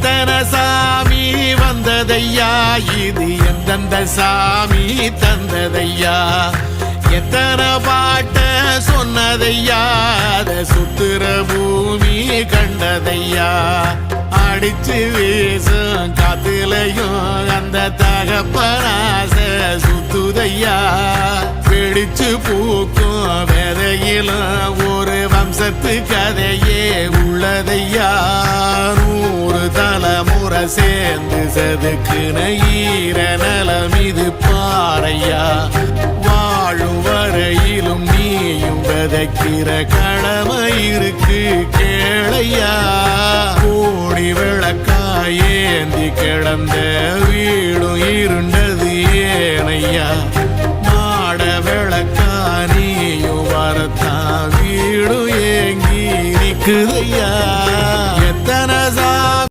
எத்தனை சாமி வந்ததையா, இது எந்தெந்த சாமி தந்ததையா, எத்தனை பாட்ட சொன்னதையா, அத சுத்துற பூமி கண்டதையா, அடிச்சு வீசும் காத்துலையும் அந்த தகப்பனாச சுத்துதையா, பிடிச்சு பூக்கும் விதையிலும் ஒரு வம்சத்து கதையே உள்ளதையா, 100 தலைமுறை சேர்ந்து செதுக்குன ஈர நலம் இது பாறையா, வாழும் வரையிலும் நீயும் விதைக்கிற கடமை இருக்கு கேளையா, கோடி விளக்காயேந்தி கிடந்த வீடும் இருண்டது ஏனையா, மாட விளக்கா நீயும் வரத்தான் வீடும் ஏங்கி நிக்குதையா.